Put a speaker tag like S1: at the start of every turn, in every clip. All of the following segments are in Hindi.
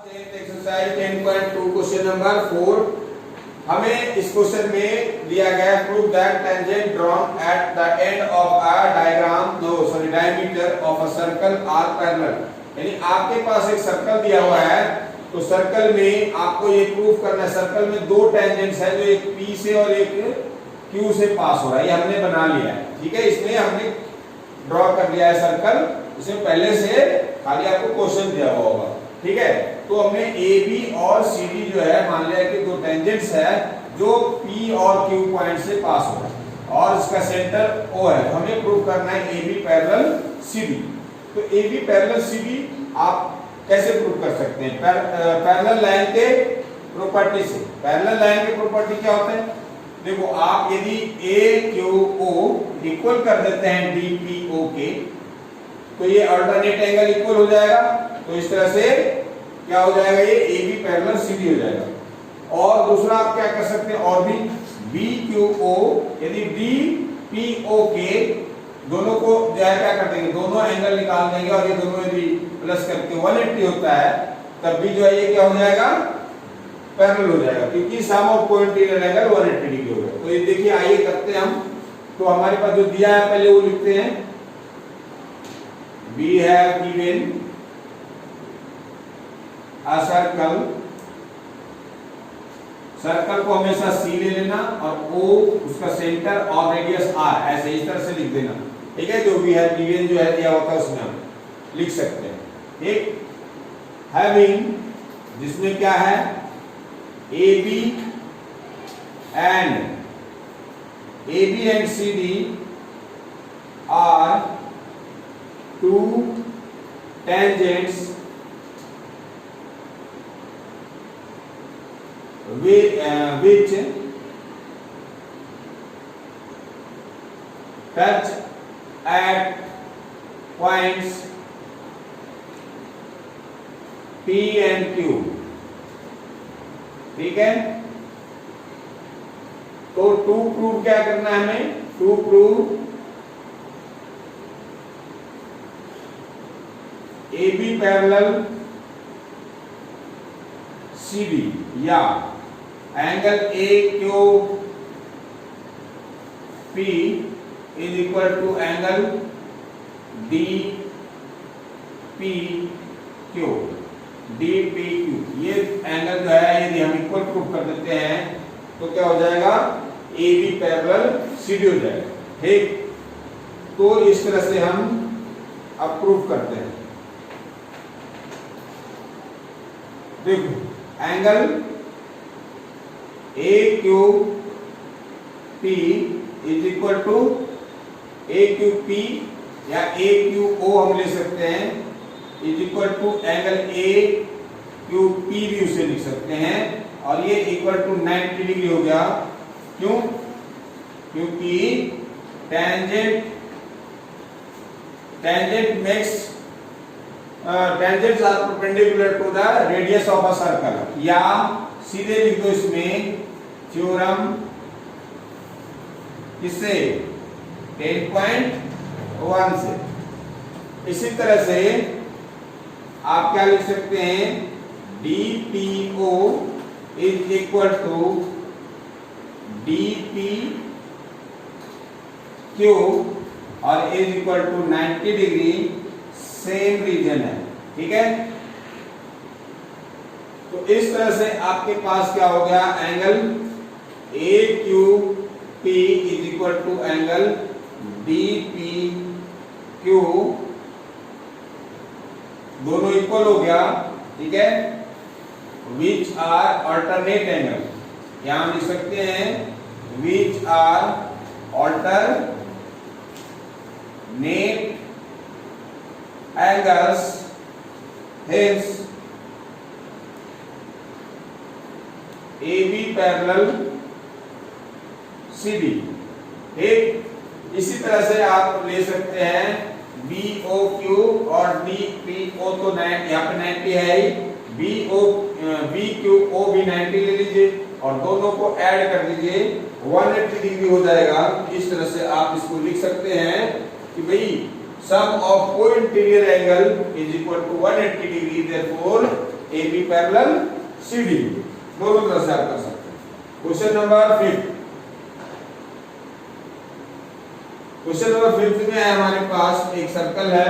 S1: Exercise 10.2 question number 4। हमें इस क्वेश्चन में दिया गया prove that tangent drawn at the end of a diameter of a circle are parallel. यानी आपके पास एक सर्कल दिया हुआ है, तो सर्कल में आपको ये प्रूव करना है। सर्कल में दो टेंजेंट्स है जो एक P से और एक Q से पास हो रहा है, ये हमने बना लिया है। ठीक है, इसमें हमने ड्रॉ कर लिया है सर्कल, इसमें पहले से खाली आपको क्वेश्चन दिया हुआ होगा। ठीक है, तो हमने AB और CD जो है मान लिया कि दो टेंजेंट्स है जो P और Q पॉइंट से पास हो रहा है और इसका सेंटर O है। हमें प्रूव करना है AB पैरेलल CD। तो AB पैरेलल CD आप कैसे प्रूव कर सकते हैं? पैरेलल लाइन के प्रॉपर्टी से। पैरेलल लाइन के प्रॉपर्टी क्या होता है? देखो, आप यदि AQO इक्वल कर देते हैं DPO के, तो ये अल्टरनेट एंगल इक्वल हो जाएगा। तो इस तरह से क्या हो जाएगा? ये AB पैरेलल CD हो जाएगा। और दूसरा आप क्या कर सकते हैं और भी, BQO यदि DPO के दोनों को जो है क्या कर देंगे, दोनों एंगल निकाल देंगे और ये दोनों यदि प्लस करके 180 होता है, तब भी जो है ये क्या हो जाएगा? पैरेलल हो जाएगा, क्योंकि सम ऑफ कोइंसिडेंट एंगल 180 डिग्री हो गया। तो ये देखिए, आइए करते हैं हम। तो हमारे पास जो दिया है पहले वो लिखते हैं। We have given a circle, circle को हमेशा C ले लेना और O उसका सेंटर और रेडियस R, ऐसे इस तरह से लिख देना। ठीक है, जो भी है गिवन जो है दिया होता है उसमें हम लिख सकते हैं। ठीक, हैविंग, जिसमें क्या है, AB and CD are two tangents which touch at points P and Q। ठीक है, तो टू प्रूव क्या करना है हमें? To prove AB parallel CD या angle AQP is equal to angle DPQ। ये एंगल जो है यदि हम इक्वल प्रूव कर देते हैं तो क्या हो जाएगा? AB पैरेलल CD हो जाएगा। ठीक, तो इस तरह से हम अब प्रूव करते हैं। देखो, angle AQP is equal to AQP या AQO हम ले सकते हैं, is equal to angle AQP भी उसे लिख सकते हैं, और ये इक्वल टू 90 डिग्री हो गया। क्यों? क्योंकि tangents are perpendicular to the radius of a circle। या सीधे लिख दो इसमें थ्योरम, किससे? 10.1 से। इसी तरह से आप क्या लिख सकते हैं? DPO is equal to DPQ और is equal to 90 degree, same reason है। ठीक है, तो इस तरह से आपके पास क्या हो गया? Angle AQP is equal to angle DPQ, दोनों इक्वल हो गया। ठीक है, विच आर अल्टरनेट एंगल, यहां लिख सकते हैं which are alternate angles, hence AB parallel CD। ठीक, इसी तरह से आप ले सकते हैं BOQ और DPO, तो यहाँ पे 90 है ही, BQO भी 90 ले लीजिए और दोनों को ऐड कर दीजिए, 180 डिग्री हो जाएगा। इस तरह से आप इसको लिख सकते हैं कि भाई sum of co-interior angle is equal to 180 degree, therefore AB parallel CD, दोनों तरह से आप कर सकते हैं। क्वेश्चन नंबर 5, क्वेश्चन नंबर 5 में है हमारे पास एक सर्कल है,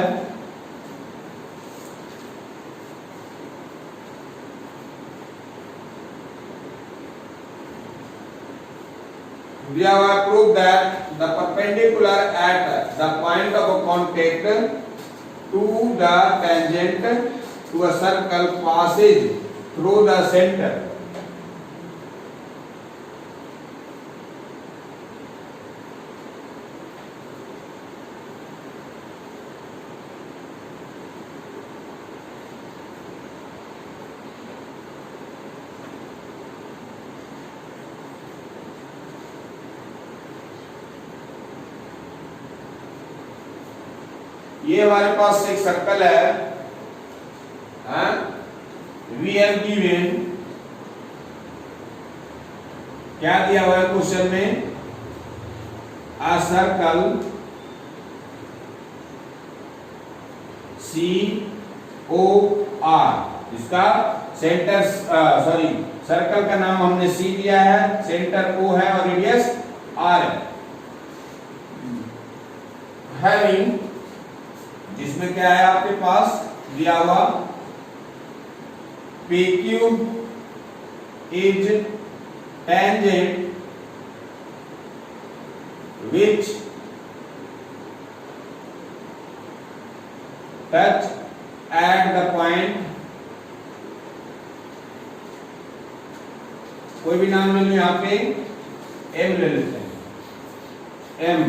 S1: we have proved that the perpendicular at the point of contact to the tangent to a circle passes through the center. ये हमारे पास एक सर्कल है, वी हैव गिवन, क्या दिया हुआ है क्वेश्चन में, अ सर्कल COR, इसका सेंटर सर्कल का नाम हमने C दिया है, सेंटर O है और रेडियस R है, हैविंग, जिसमें क्या है आपके पास दिया हुआ, PQ is tangent which touch at the point, कोई भी नाम ले लो यहाँ पे, M ले लेते हैं, M,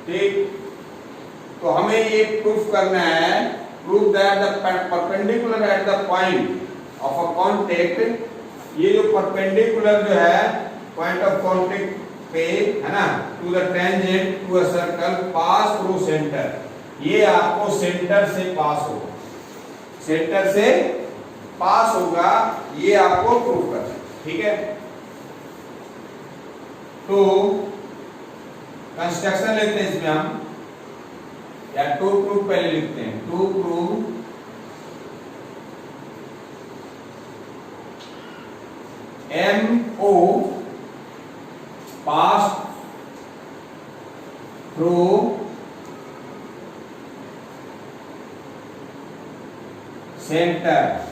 S1: ठीक। तो हमें ये प्रूफ करना है, proof that the perpendicular at the point of a contact, ये जो परपेंडिकुलर जो है पॉइंट ऑफ कांटेक्ट पे है ना, to the tangent to a circle pass through centre, ये आपको सेंटर से पास होगा, सेंटर से पास होगा, ये आपको प्रूफ करना है, ठीक है। तो कंस्ट्रक्शन लेते हैं इसमें हम, या टू प्रूफ पहले लिखते हैं, to proof MO pass through centre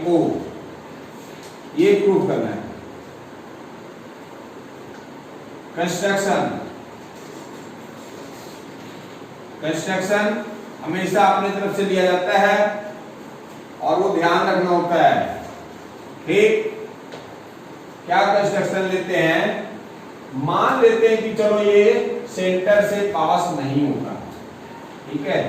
S1: O, ये प्रूफ करना है। कंस्ट्रक्शन हमेशा अपने तरफ से लिया जाता है और वो ध्यान रखना होता है, ठीक। क्या कंस्ट्रक्शन लेते हैं, मान लेते हैं कि चलो ये सेंटर से पास नहीं होगा, ठीक है,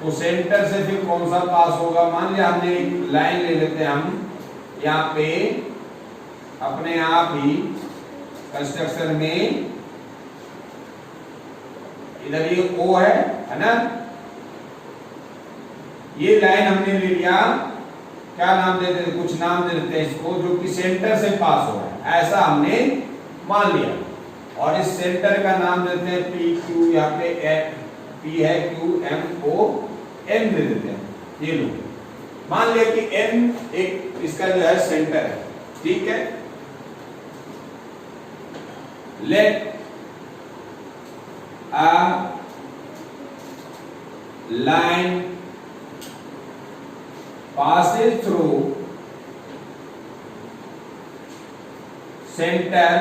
S1: तो सेंटर से फिर कौन सा पास होगा, मान लिया हमने एक लाइन ले लेते हैं हम यहाँ पे, अपने आप ही कंस्ट्रक्शन में इधर ये O है ना, ये लाइन हमने ले लिया, क्या नाम देते हैं, कुछ नाम दे देते हैं इसको, जो कि सेंटर से पास हो रहा है, ऐसा हमने मान लिया, और इस सेंटर का नाम देते हैं PQ, यहाँ पे P है, Q, M, O, N दे देते हैं, ये लो, मान लिया कि N एक इसका जो है सेंटर है, ठीक है। Let a line passes through center,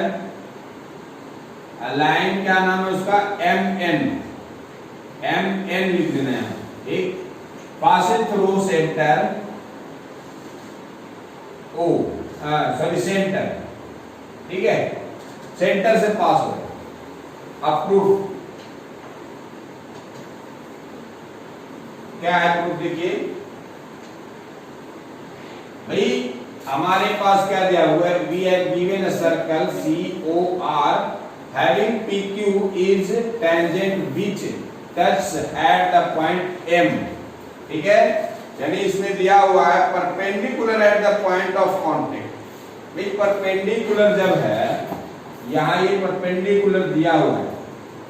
S1: line क्या नाम है उसका, MN लिख देना है, ठीक, passes through center O, centre, ठीक है, सेंटर से पास हो, अब प्रूफ क्या है, प्रूफ देखिए भाई, हमारे पास क्या दिया हुआ है, we have given a circle COR having PQ is tangent which touches at the point M, ठीक है, यानी इसमें दिया हुआ है perpendicular at the point of contact. भाई परपेंडिकुलर जब है, यहाँ ये परपेंडिकुलर दिया हुआ है,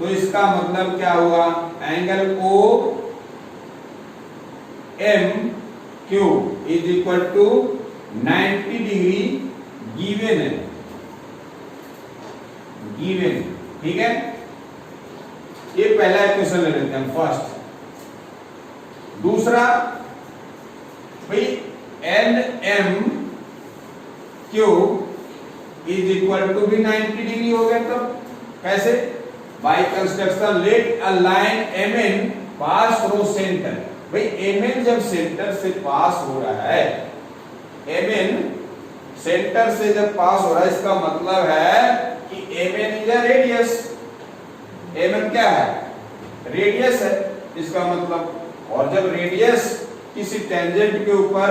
S1: तो इसका मतलब क्या हुआ, angle O M Q is equal to 90 degree given है, गिवन। ठीक है, ये पहला इक्वेशन ले लेते हैं फर्स्ट। दूसरा भाई N M Q is equal to भी 90 डिग्री हो गया। तब कैसे, by construction let a line M N pass through centre. भाई एम एन जब सेंटर से पास हो रहा है, एम एन सेंटर से जब पास हो रहा है, इसका मतलब है कि M N is a radius. M N क्या है, रेडियस है इसका मतलब। और जब रेडियस किसी टेंजेंट के ऊपर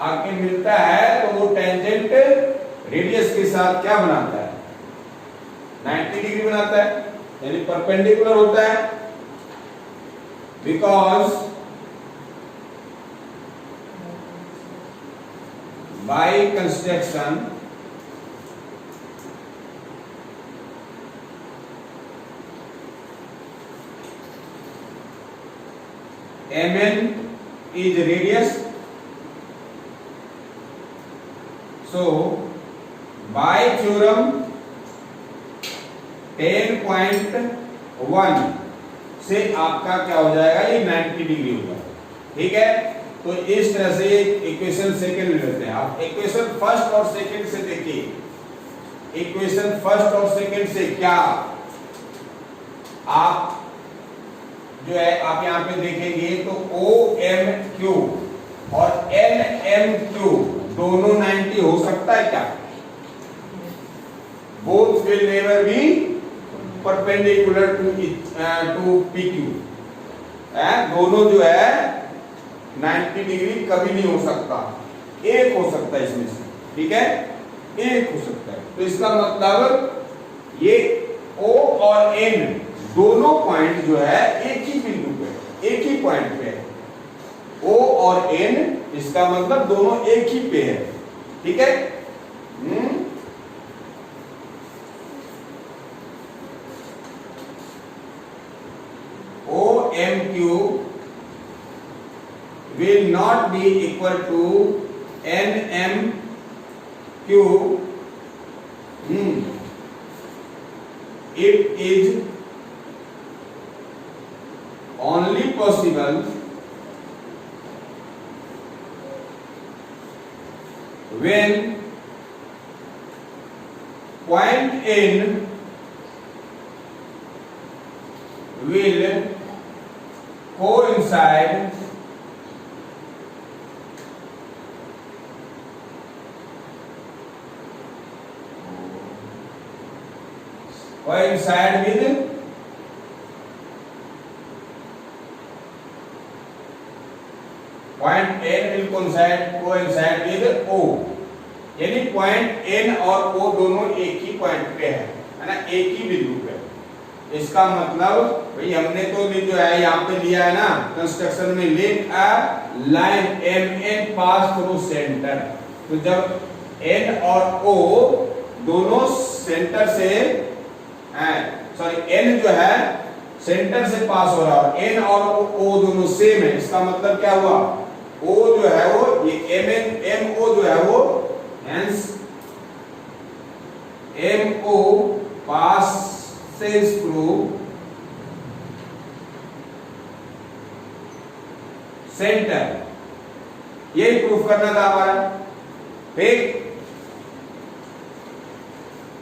S1: आके मिलता है तो वो टेंजेंट रेडियस के साथ क्या बनाता है, 90 डिग्री बनाता है, यानी परपेंडिकुलर होता है। Because by construction mn is radius, so by theorem 10.1 से आपका क्या हो जाएगा, ये 90 डिग्री होगा। ठीक है, तो इस तरह से इक्वेशन सेकंड लेते हैं। आप इक्वेशन फर्स्ट और सेकंड से देखिए, इक्वेशन फर्स्ट और सेकंड से क्या आप जो है आप यहां पे देखेंगे तो ओ एम क्यू और एन एम क्यू दोनों 90 हो सकता है क्या, both will never be perpendicular to P Q. दोनों जो है 90 डिग्री कभी नहीं हो सकता, एक हो सकता है इसमें से। ठीक है, एक हो सकता है। तो इसका मतलब ये ओ और एन दोनों पॉइंट जो है एक ही बिंदु पे, एक ही पॉइंट पे है। ओ और एन इसका मतलब दोनों एक ही पे है। ठीक है, O M Q will not be equal to n m q, it is only possible when point n will coincide with point n will coincide with O, यानी पॉइंट n और O दोनों एक ही पॉइंट पे है ना, एक ही बिंदु पे। इसका मतलब भाई हमने तो जो है यहाँ पे लिया है ना कंस्ट्रक्शन में, let a line M N pass through centre. तो जब n और O दोनों सेंटर से n जो है सेंटर से पास हो रहा है, n और O दोनों सेम है, इसका मतलब क्या हुआ, O जो है वो ये MO जो है वो hence MO passes through centre. यही प्रूफ करना था हमारा। ठीक,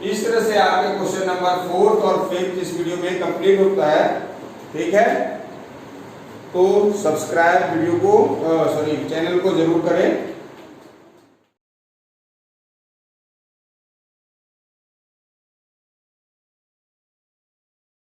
S1: इस तरह से आपके क्वेश्चन नंबर 4 और 5 इस वीडियो में कंप्लीट होता है। ठीक है, तो सब्सक्राइब वीडियो को चैनल को जरूर करें।